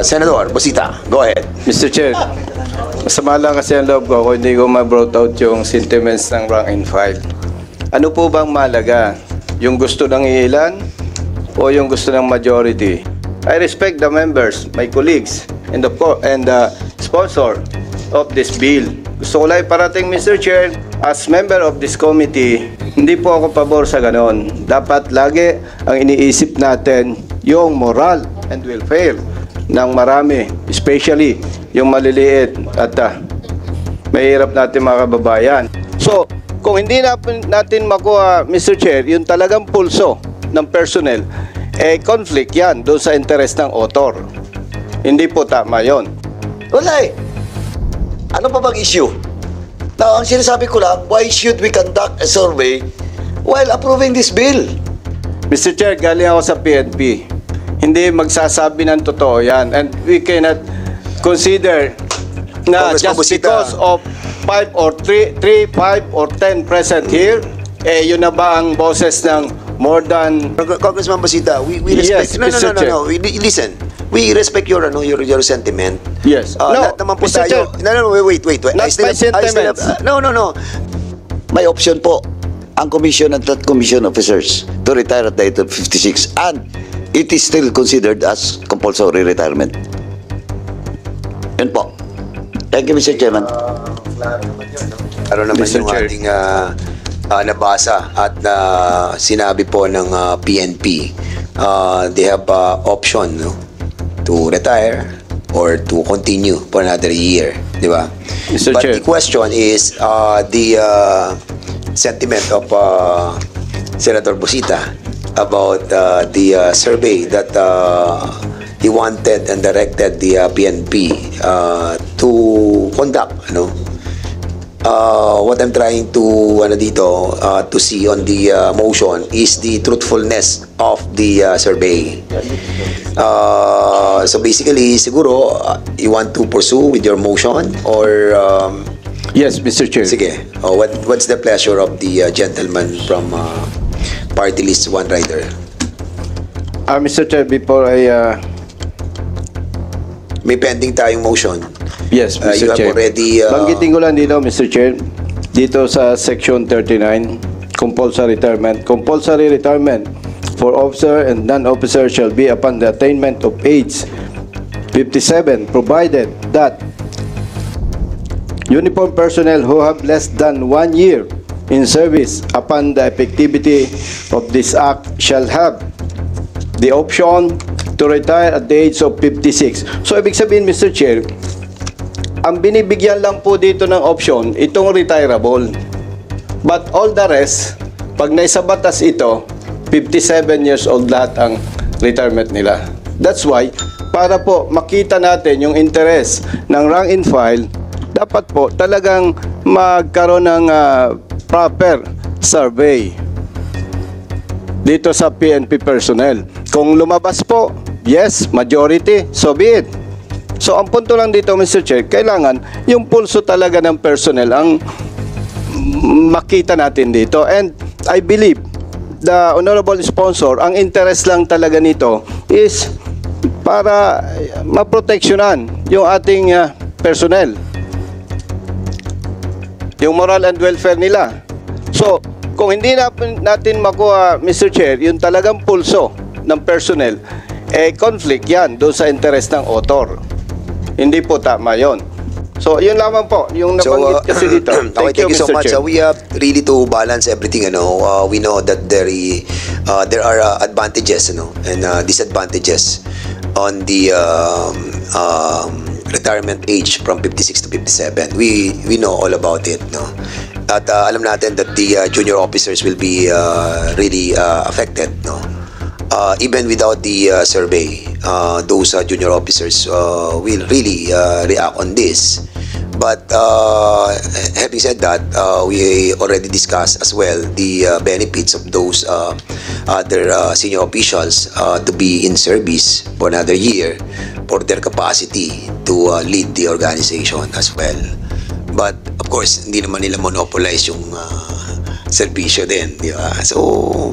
Senador Busita, go ahead. Mr. Chair, masama lang kasi ang loob ko kung hindi ko ma-brought out yung sentiments ng rank and file. Ano po bang malaga? Yung gusto ng ilan o yung gusto ng majority? I respect the members, my colleagues, and of course, and the sponsor of this bill. Gusto ko lang iparating, Mr. Chair, as member of this committee, hindi po ako pabor sa ganon. Dapat lagi ang iniisip natin yung moral and welfare ng marami, especially yung maliliit at mahirap natin mga kababayan. So, kung hindi natin makuha, Mr. Chair, yung talagang pulso ng personnel, conflict yan doon sa interest ng author. Hindi po tama yon. Wala eh. Ano pa bang issue? Now, ang sinasabi ko lang, why should we conduct a survey while approving this bill? Mr. Chair, galing ako sa PNP. Hindi magsasabi ng totoo yan. And we cannot consider na just because of 5 or 3, 5 or 10 present here, yun na ba ang boses ng more than... Congressman Busita, we Yes, respect... Mr. Chair. Listen, we respect your sentiment. Yes. Lahat naman po Mr. tayo... Chair. Wait. Not my sentiments. No. May option po ang commission and that commission officers to retire at the age of 56 and it is still considered as compulsory retirement. Yun po. Thank you, Mr. Chairman. Ano naman Mr. yung Chair. ating nabasa at sinabi po ng PNP. They have option, no, to retire or to continue for another year, di ba? Mr. But Chair. the question is the sentiment of Senator Busita about the survey that he wanted and directed the PNP to conduct, what I'm trying to to see on the motion is the truthfulness of the survey. So basically, siguro you want to pursue with your motion or Yes, Mr. Chair. sige. What's the pleasure of the gentleman from Party List One Rider? Mr. Chair, before I... May pending tayong motion. Yes, Mr. You have Chair. already... Banggitin ko lang dito, Mr. Chair, dito sa Section 39, compulsory retirement. Compulsory retirement for officer and non-officer shall be upon the attainment of age 57, provided that uniform personnel who have less than 1 year in service upon the effectivity of this act shall have the option to retire at the age of 56. So, ibig sabihin, Mr. Chair, ang binibigyan lang po dito ng option, itong retirable. But all the rest, pag naisabatas ito, 57 years old lahat ang retirement nila. That's why, para po makita natin yung interest ng rank and file, dapat po talagang magkaroon ng proper survey dito sa PNP personnel. Kung lumabas po, yes, majority, so be it. So, ang punto lang dito, Mr. Chair, kailangan yung pulso talaga ng personnel ang makita natin dito. And I believe the honorable sponsor, ang interest lang talaga nito is para maproteksyonan yung ating personnel, yung moral and welfare nila. So, kung hindi natin makuha, Mr. Chair, yung talagang pulso ng personnel, conflict yan doon sa interest ng author. Hindi po tama yon. So, yun lamang po, yung nabanggit kasi dito. Thank you so Mr. much. Chair. We have really to balance everything. We know that there are advantages, and disadvantages on the retirement age from 56 to 57. We know all about it, no? At alam natin that the junior officers will be really affected, no? Even without the survey, those junior officers will really react on this. But having said that, we already discussed as well the benefits of those other senior officials to be in service for another year for their capacity to lead the organization as well. But of course, hindi naman nila monopolize yung serbisyo din, di ba? So,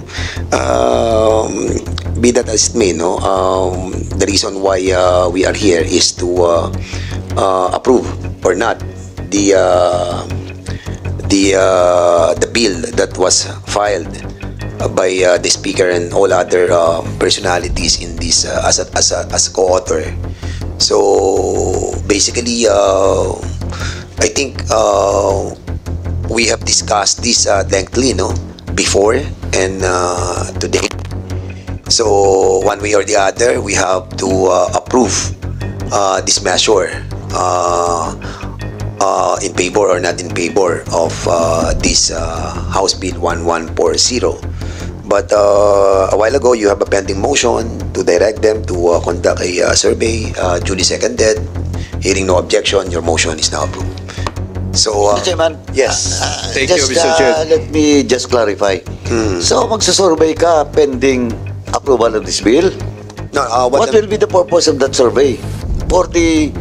be that as it may, no, the reason why we are here is to approve or not the bill that was filed by the speaker and all other personalities in this as a co-author. So basically, I think we have discussed this lengthily, no, before and today. So one way or the other, we have to approve this measure in favor or not in favor of this House Bill 1140. But a while ago, you have a pending motion to direct them to conduct a survey, duly seconded. Hearing no objection, your motion is now approved. So, Mr. Chairman, yes. Thank you, just, Mr. Chair. let me just clarify. So, magsasurvey ka pending approval of this bill? No, What will be the purpose of that survey? For the,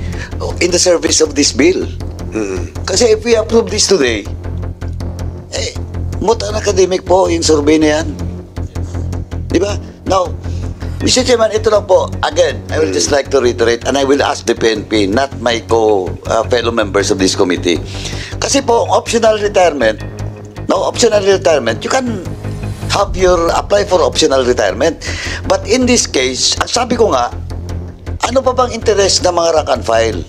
in the service of this bill? Kasi if we approve this today, mutan academic po yung survey na yan. Di ba? Now, Mr. Chairman, ito lang po. Again, I will just like to reiterate and I will ask the PNP, not my fellow members of this committee. Kasi po, optional retirement, you can have apply for optional retirement. But in this case, ang sabi ko nga, ano pa bang interest ng mga rank and file?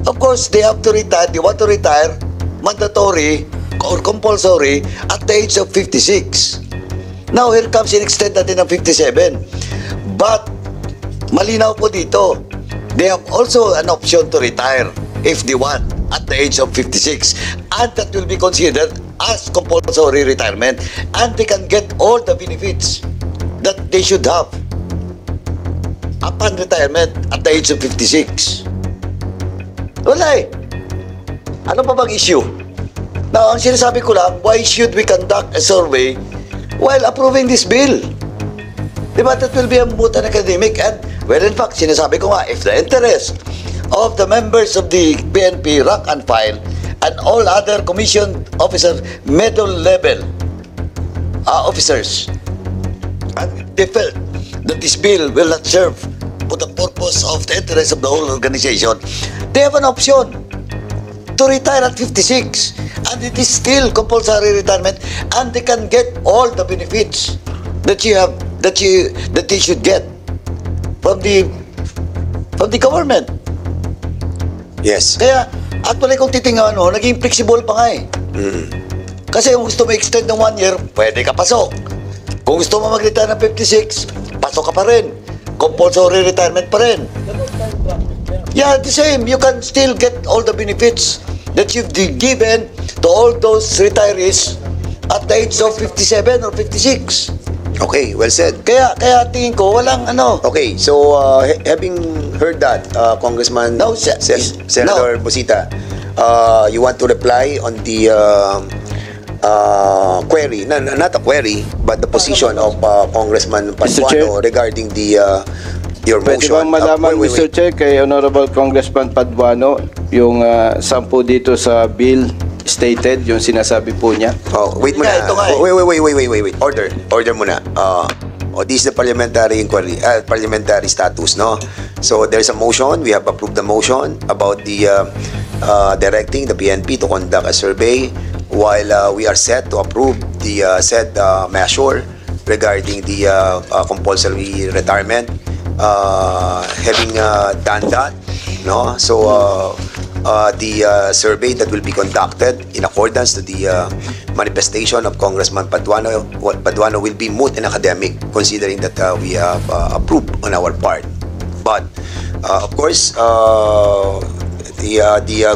Of course, they have to retire, they want to retire, mandatory or compulsory at the age of 56. Now, here comes in-extend natin ng 57. But, malinaw po dito, they have also an option to retire if they want at the age of 56. And that will be considered as compulsory retirement. And they can get all the benefits that they should have upon retirement at the age of 56. Wala eh. Ano pa bang issue? Now, ang sinasabi ko lang, why should we conduct a survey while approving this bill? Diba, that will be a moot and academic. And, well, in fact, sinasabi ko nga, if the interest of the members of the PNP rank and file and all other commission officers, middle level officers, and they felt that this bill will not serve for the purpose of the interest of the whole organization, they have an option to retire at 56, and it is still compulsory retirement, and they can get all the benefits that they should get from the government. Yes. Kaya actually kung titingnan mo, naging flexible pa nga eh. Kasi kung gusto mo extend ng 1 year, pwede ka pasok. Kung gusto mo mag-retire ng 56, pasok ka pa rin. Compulsory retirement pa rin. Yeah, the same. You can still get all the benefits that you've given to all those retirees at the age of 57 or 56. Okay, well said. Kaya tingin ko, walang ano. Okay, so having heard that, Congressman No, Senator Busita, you want to reply on the query, not a query, but the position of Congressman Paduano regarding your Pwede motion. bang malaman, Wait. Mr. Chair, kay Honorable Congressman Paduano, yung 10 dito sa bill stated, yung sinasabi po niya? Oh, wait muna. Ito nga eh. Wait. Order muna. This is the parliamentary inquiry, parliamentary status, no? So there's a motion. We have approved the motion about the directing the PNP to conduct a survey, while we are set to approve the said measure regarding the compulsory retirement. Having done that, no? So the survey that will be conducted in accordance to the manifestation of Congressman Paduano will be moot and academic, considering that we have approved on our part. But of course, the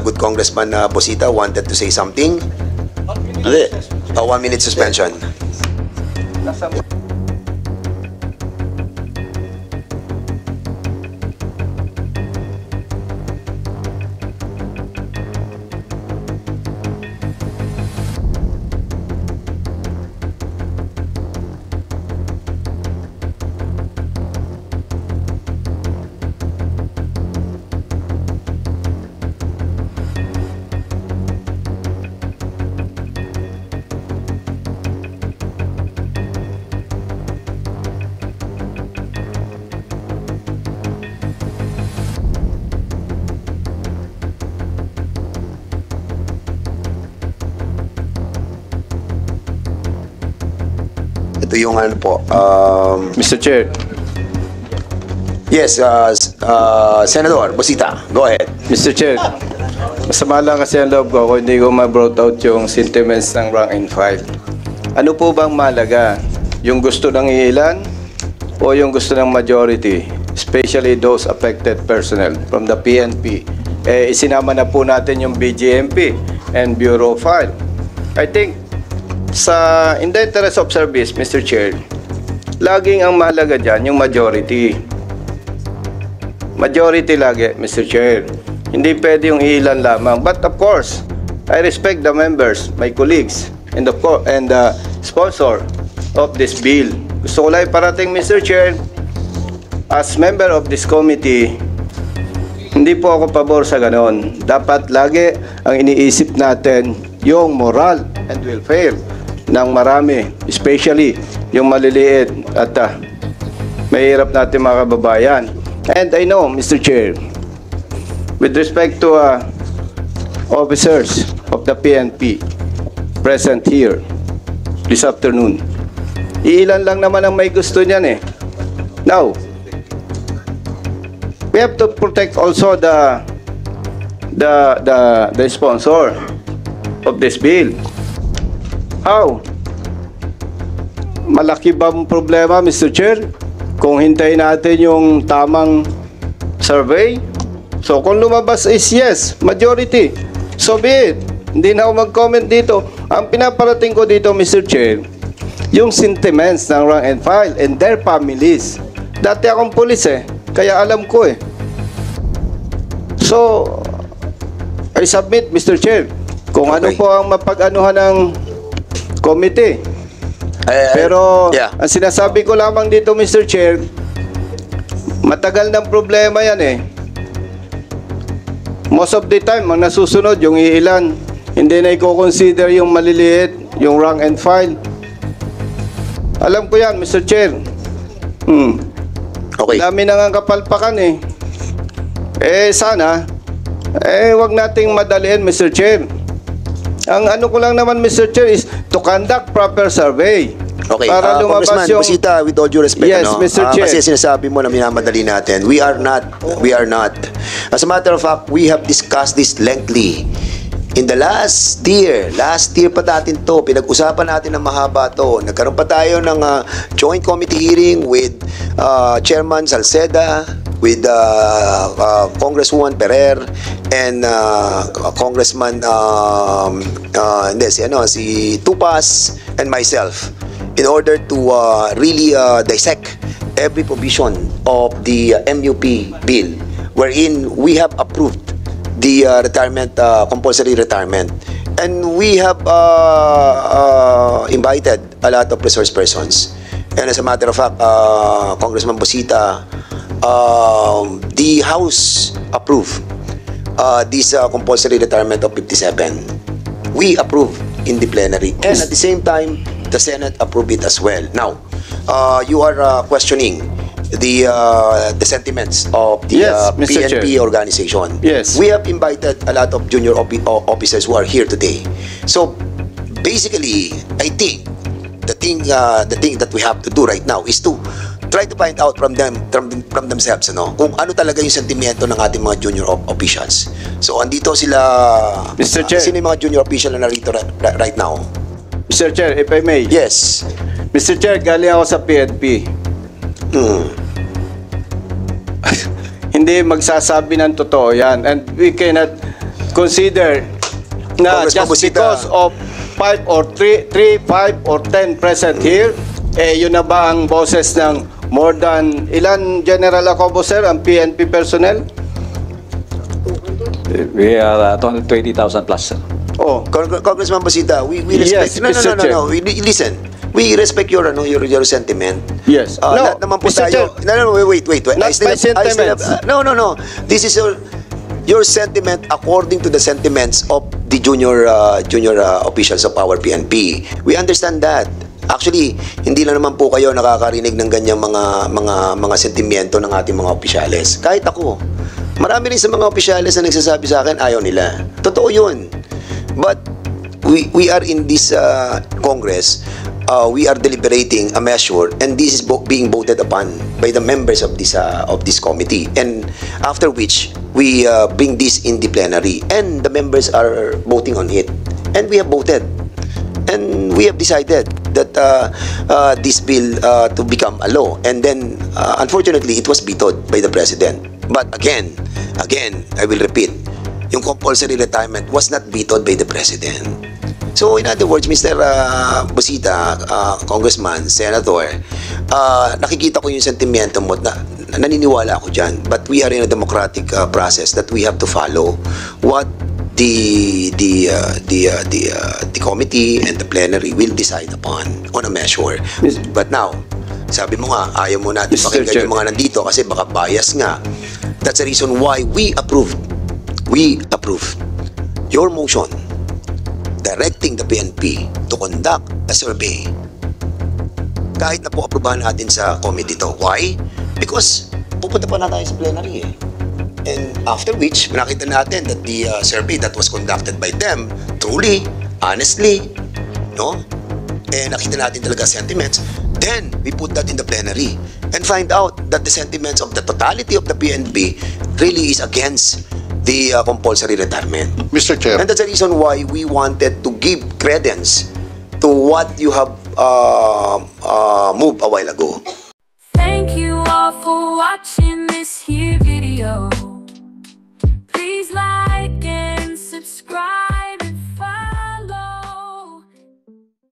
good Congressman Busita wanted to say something. 1 minute suspension. Ito yung ano po. Mr. Chair, Yes, Senador Busita, go ahead. Mr. Chair, masama lang kasi ang loob ko kung hindi ko ma-brought out yung sentiments ng rank and file. Ano po bang malaga? Yung gusto ng ilan o yung gusto ng majority? Especially those affected personnel from the PNP. Isinama na po natin yung BGMP and Bureau File. I think, in the interest of service, Mr. Chair, laging ang mahalaga dyan yung majority. Majority lagi, Mr. Chair. Hindi pwede yung ilan lamang. But of course, I respect the members, my colleagues, and the sponsor of this bill. Gusto ko lang iparating, Mr. Chair, as member of this committee, hindi po ako pabor sa ganon. Dapat lagi ang iniisip natin yung moral and welfare ng marami, especially yung maliliit at mahirap natin mga kababayan. And I know, Mr. Chair, with respect to officers of the PNP present here this afternoon, iilan lang naman ang may gusto niyan eh. Now, we have to protect also the sponsor of this bill. How? Malaki bang problema, Mr. Chair, kung hintayin natin yung tamang survey? So kung lumabas is yes, majority, so be it. Hindi na ako mag-comment dito. Ang pinaparating ko dito, Mr. Chair, yung sentiments ng rank and file and their families. Dati akong pulis eh, kaya alam ko eh. So, I submit, Mr. Chair, kung ano Okay. po ang mapag-anuhan ng committee. Pero, ang sinasabi ko lamang dito, Mr. Chair, matagal ng problema yan eh. Most of the time, ang nasusunod, yung iilan, hindi na i-consider yung maliliit, yung rank and file. Alam ko yan, Mr. Chair. Okay. Dami na nga kapalpakan eh. Sana, wag nating madaliin, Mr. Chair. Ang ano ko lang naman, Mr. Chair, is to conduct proper survey. Okay, Para lumabas Congressman yung... Busita, with all due respect, Yes, Mr. Chair. Kasi sinasabi mo na minamadali natin. We are not. As a matter of fact, we have discussed this lengthily. In the last year pa natin to, pinag-usapan natin ng mahaba to. Nagkaroon pa tayo ng joint committee hearing with Chairman Salceda, with Congresswoman Perer, and Congressman si Tupas, and myself, in order to really dissect every provision of the MUP bill, wherein we have approved the retirement, compulsory retirement. And we have invited a lot of resource persons. And as a matter of fact, Congressman Busita, the House approved this compulsory retirement of 57. We approved in the plenary. And at the same time, the Senate approved it as well. Now, you are questioning the sentiments of the Yes, Mr. PNP Chair. organization. Yes. We have invited a lot of junior officers who are here today. So basically, I think the thing that we have to do right now is to try to find out from themselves, kung ano talaga yung sentimiento ng ating mga junior officials. So andito sila. Mr. Chair. Sino yung mga junior official na narito right now? Mr. Chair, if I may. Yes. Mr. Chair, galing ako sa PNP. Hindi magsasabi ng totoo yan. And we cannot consider na Congressman just Busita. because of 5 or 3, 5 or 10 present here, yun na ba ang boses ng more than ilan General Acobo, sir, ang PNP personnel? We are 220,000 plus, sir. Oh, Congressman Busita, we Yes, respect. Mr. Chair. No. Listen. We respect your sentiment. yes. Lahat naman po Mr. tayo. Chair, No, wait. Not my sentiments. No. This is your sentiment according to the sentiments of the junior officials of our PNP. We understand that. Actually, hindi lang naman po kayo nakakarinig ng ganyang mga sentimiento ng ating mga opisyales. Kahit ako. Marami rin sa mga opisyales na nagsasabi sa akin ayaw nila. Totoo 'yun. But we are in this Congress we are deliberating a measure, and this is being voted upon by the members of this committee, and after which we bring this in the plenary, and the members are voting on it, and we have voted, and we have decided that this bill to become a law, and then unfortunately it was vetoed by the president. But again, I will repeat, yung compulsory retirement was not vetoed by the president. So in other words, Mr. Busita, Congressman, Senator, nakikita ko yung sentimiento mo na naniniwala ako dyan. But we are in a democratic process that we have to follow what the committee and the plenary will decide upon on a measure. But now, sabi mo nga, ayaw mo natin Mr. pakinggan Chair. yung mga nandito kasi baka bias nga. That's the reason why we approved your motion directing the PNP to conduct a survey kahit na po aprobahan natin sa committee to. Why? Because pupunta pa na tayo sa plenary eh. And after which, nakita natin that the survey that was conducted by them, truly, honestly, no? And nakita natin talaga sentiments. Then, we put that in the plenary and find out that the sentiments of the totality of the PNP really is against the compulsory retirement. Mr. Chair. And that's the reason why we wanted to give credence to what you have moved a while ago. Thank you all for watching this here video.